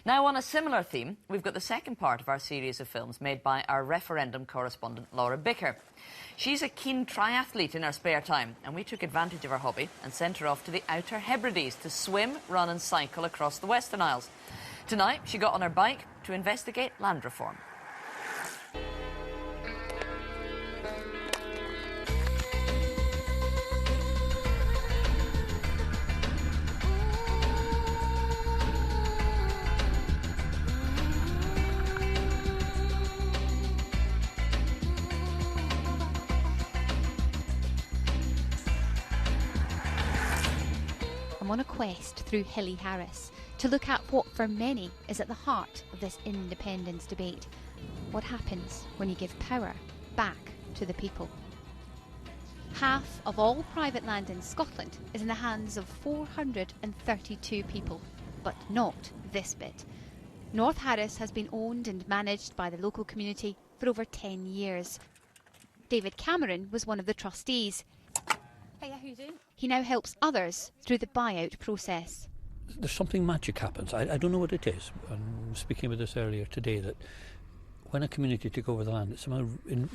Now, on a similar theme, we've got the second part of our series of films made by our referendum correspondent, Laura Bicker. She's a keen triathlete in her spare time, and we took advantage of her hobby and sent her off to the Outer Hebrides to swim, run and cycle across the Western Isles. Tonight, she got on her bike to investigate land reform. I'm on a quest through hilly Harris to look at what for many is at the heart of this independence debate. What happens when you give power back to the people? Half of all private land in Scotland is in the hands of 432 people, but not this bit. North Harris has been owned and managed by the local community for over 10 years. David Cameron was one of the trustees. Hiya, how you doing? He now helps others through the buyout process. There's something magic happens. I don't know what it is. I was speaking with this earlier today, that when a community take over the land, it somehow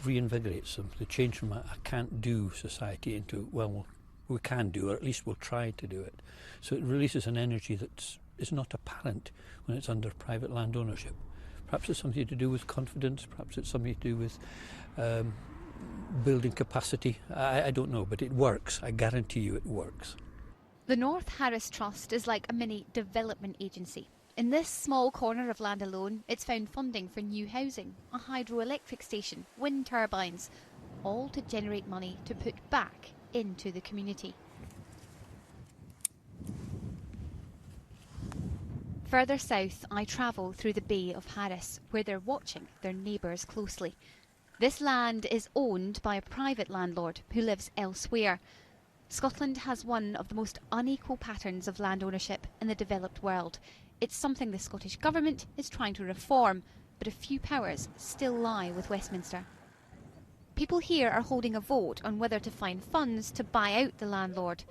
reinvigorates them. They change from a can't do society into, well, we can do, or at least we'll try to do it. So it releases an energy that is not apparent when it's under private land ownership. Perhaps it's something to do with confidence, perhaps it's something to do with building capacity. I don't know, but it works. I guarantee you it works. The North Harris Trust is like a mini development agency. In this small corner of land alone, it's found funding for new housing, a hydroelectric station, wind turbines, all to generate money to put back into the community. Further south, I travel through the Bay of Harris, where they're watching their neighbours closely. This land is owned by a private landlord who lives elsewhere. Scotland has one of the most unequal patterns of land ownership in the developed world. It's something the Scottish Government is trying to reform, but a few powers still lie with Westminster. People here are holding a vote on whether to find funds to buy out the landlord.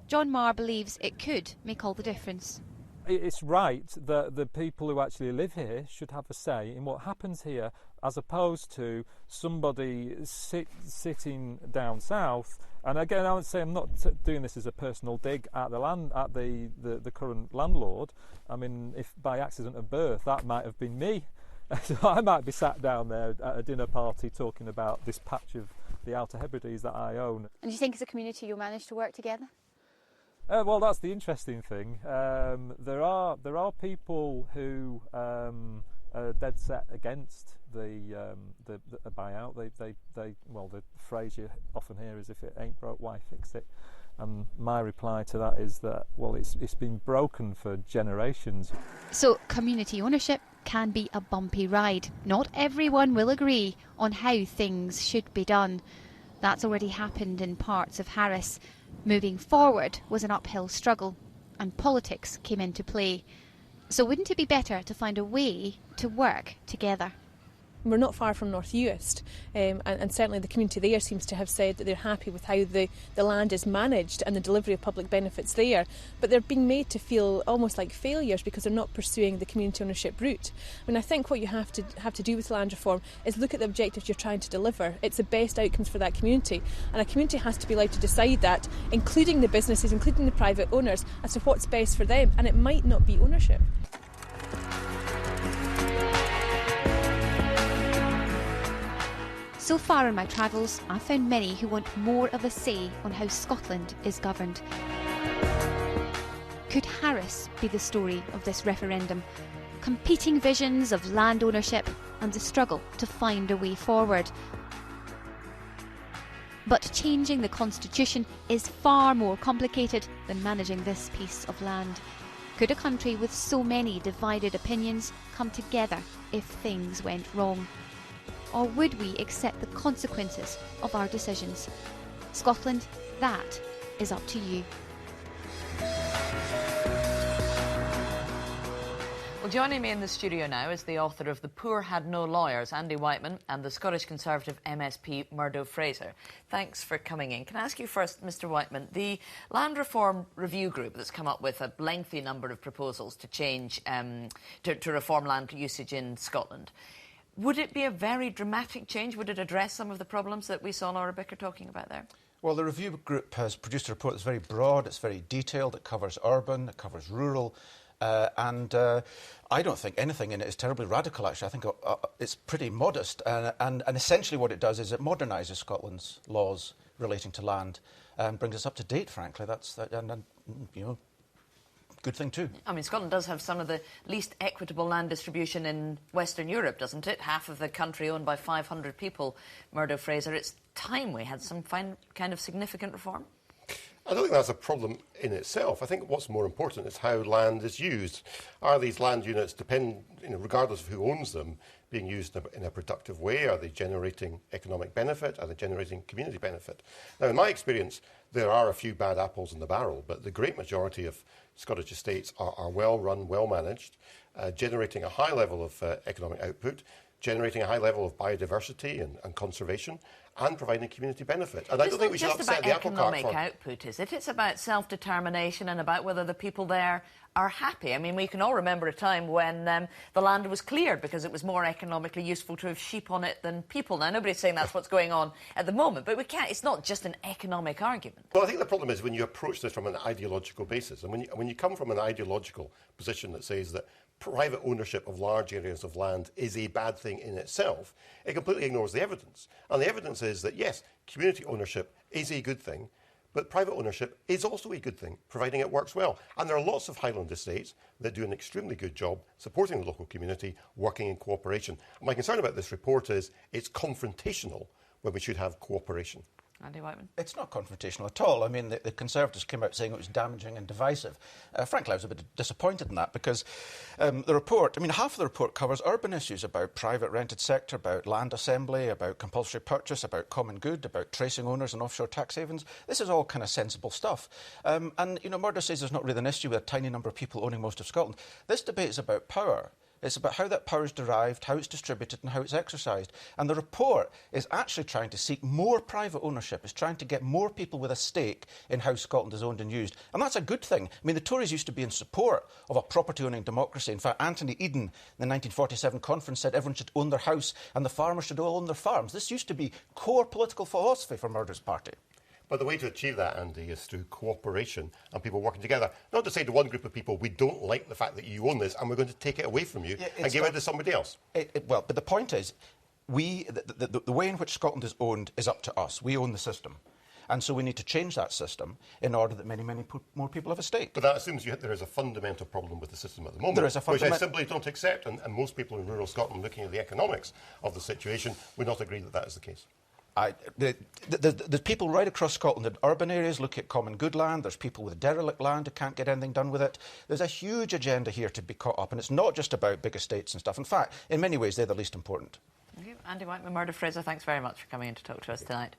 John Marr believes it could make all the difference. It's right that the people who actually live here should have a say in what happens here, as opposed to somebody sitting down south. And again, I would say I'm not doing this as a personal dig at the current landlord. I mean, if by accident of birth that might have been me, so I might be sat down there at a dinner party talking about this patch of the Outer Hebrides that I own. And do you think as a community you'll manage to work together? Well, that's the interesting thing. There are people who are dead set against the buyout. The phrase you often hear is, "If it ain't broke, why fix it?" And my reply to that is that, well, it's been broken for generations. So community ownership can be a bumpy ride. Not everyone will agree on how things should be done. That's already happened in parts of Harris. Moving forward was an uphill struggle, and politics came into play. So wouldn't it be better to find a way to work together? We're not far from North Uist, and certainly the community there seems to have said that they're happy with how the land is managed and the delivery of public benefits there, but they're being made to feel almost like failures because they're not pursuing the community ownership route. I mean, I think what you have to do with land reform is look at the objectives you're trying to deliver. It's the best outcomes for that community, and a community has to be allowed to decide that, including the businesses, including the private owners, as to what's best for them, and it might not be ownership. So far in my travels, I've found many who want more of a say on how Scotland is governed. Could Harris be the story of this referendum? Competing visions of land ownership and the struggle to find a way forward. But changing the constitution is far more complicated than managing this piece of land. Could a country with so many divided opinions come together if things went wrong? Or would we accept the consequences of our decisions? Scotland, that is up to you. Well, joining me in the studio now is the author of The Poor Had No Lawyers, Andy Whiteman, and the Scottish Conservative MSP, Murdo Fraser. Thanks for coming in. Can I ask you first, Mr Whiteman, the Land Reform Review Group that's come up with a lengthy number of proposals to change, to reform land usage in Scotland, would it be a very dramatic change? Would it address some of the problems that we saw Laura Bicker talking about there? Well, the review group has produced a report that's very broad, it's very detailed, it covers urban, it covers rural, and I don't think anything in it is terribly radical, actually. I think it's pretty modest. And essentially what it does is it modernises Scotland's laws relating to land and brings us up to date, frankly. And you know, good thing too. I mean, Scotland does have some of the least equitable land distribution in Western Europe, doesn't it? Half of the country owned by 500 people, Murdo Fraser. It's time we had some kind of significant reform. I don't think that's a problem in itself. I think what's more important is how land is used. Are these land units, regardless of who owns them, being used in a productive way? Are they generating economic benefit? Are they generating community benefit? Now, in my experience, there are a few bad apples in the barrel, but the great majority of Scottish estates are well run, well managed, generating a high level of economic output, generating a high level of biodiversity and conservation, and providing community benefit. And I don't think we should upset the apple cart. It's not just about economic output, is it? It's about self-determination and about whether the people there are happy. I mean, we can all remember a time when the land was cleared because it was more economically useful to have sheep on it than people. Now, nobody's saying that's what's going on at the moment, but we can't. It's not just an economic argument. Well, I think the problem is when you approach this from an ideological basis, and when you come from an ideological position that says that private ownership of large areas of land is a bad thing in itself, it completely ignores the evidence. And the evidence is that, yes, community ownership is a good thing, but private ownership is also a good thing, providing it works well. And there are lots of Highland estates that do an extremely good job supporting the local community, working in cooperation. And my concern about this report is it's confrontational when we should have cooperation. Andy Whiteman? It's not confrontational at all. I mean, the Conservatives came out saying it was damaging and divisive. Frankly, I was a bit disappointed in that because the report, I mean, half of the report covers urban issues about private rented sector, about land assembly, about compulsory purchase, about common good, about tracing owners and offshore tax havens. This is all kind of sensible stuff. And, you know, Murdo says there's not really an issue with a tiny number of people owning most of Scotland. This debate is about power. It's about how that power is derived, how it's distributed and how it's exercised. And the report is actually trying to seek more private ownership. It's trying to get more people with a stake in how Scotland is owned and used. And that's a good thing. I mean, the Tories used to be in support of a property-owning democracy. In fact, Anthony Eden in the 1947 conference said everyone should own their house and the farmers should all own their farms. This used to be core political philosophy for Murdo's party. But the way to achieve that, Andy, is through cooperation and people working together. Not to say to one group of people, we don't like the fact that you own this and we're going to take it away from you and give it to somebody else. Well, but the point is, the way in which Scotland is owned is up to us. We own the system. And so we need to change that system in order that many more people have a stake. But that assumes there is a fundamental problem with the system at the moment, there is a which I simply don't accept. And most people in rural Scotland, looking at the economics of the situation, would not agree that that is the case. The people right across Scotland in urban areas look at common good land. There's people with derelict land who can't get anything done with it. There's a huge agenda here to be caught up, and it's not just about big estates and stuff. In fact, in many ways, they're the least important. Thank you. Andy Whiteman, Murdo Fraser, thanks very much for coming in to talk to us tonight.